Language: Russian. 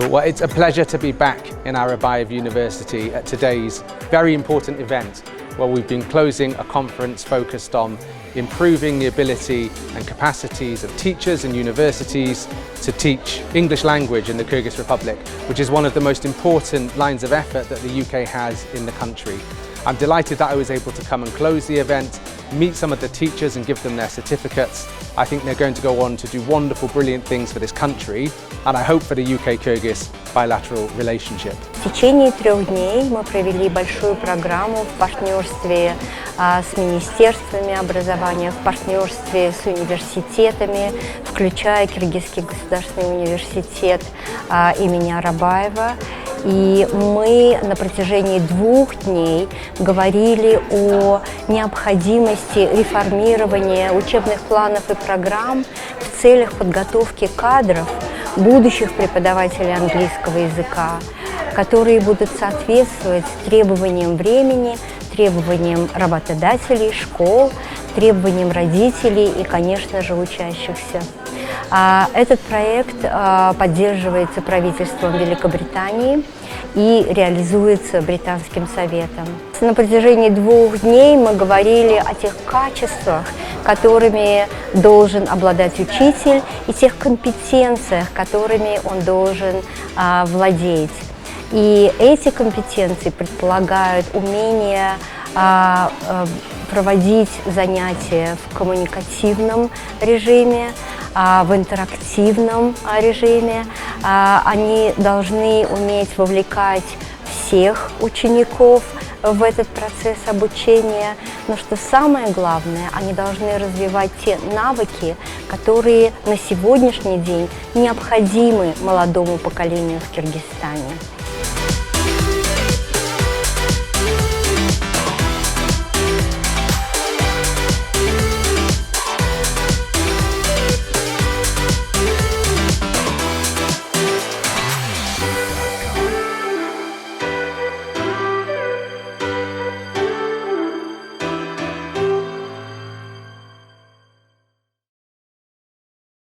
Cool. Well, it's a pleasure to be back in Arabayev University at today's very important event, where we've been closing a conference focused on improving the ability and capacities of teachers and universities to teach English language in the Kyrgyz Republic, which is one of the most important lines of effort that the UK has in the country. I'm delighted that I was able to come and close the event, meet some of the teachers and give them their certificates. I think they're going to go on to do wonderful, brilliant things for this country, and I hope for the UK-Kyrgyz bilateral relationship. В течение 3 дней мы провели большую программу в партнерстве с министерствами образования, в партнерстве с университетами, включая Киргизский государственный университет имени Арабаева. И мы на протяжении 2 дней говорили о необходимости реформирования учебных планов и программ в целях подготовки кадров, будущих преподавателей английского языка, которые будут соответствовать требованиям времени, требованиям работодателей, школ, требованиям родителей и, конечно же, учащихся. Этот проект поддерживается правительством Великобритании и реализуется Британским советом. На протяжении 2 дней мы говорили о тех качествах, которыми должен обладать учитель, и тех компетенциях, которыми он должен владеть. И эти компетенции предполагают умение проводить занятия в коммуникативном режиме, в интерактивном режиме. Они должны уметь вовлекать всех учеников в этот процесс обучения, но что самое главное, они должны развивать те навыки, которые на сегодняшний день необходимы молодому поколению в Киргизстане.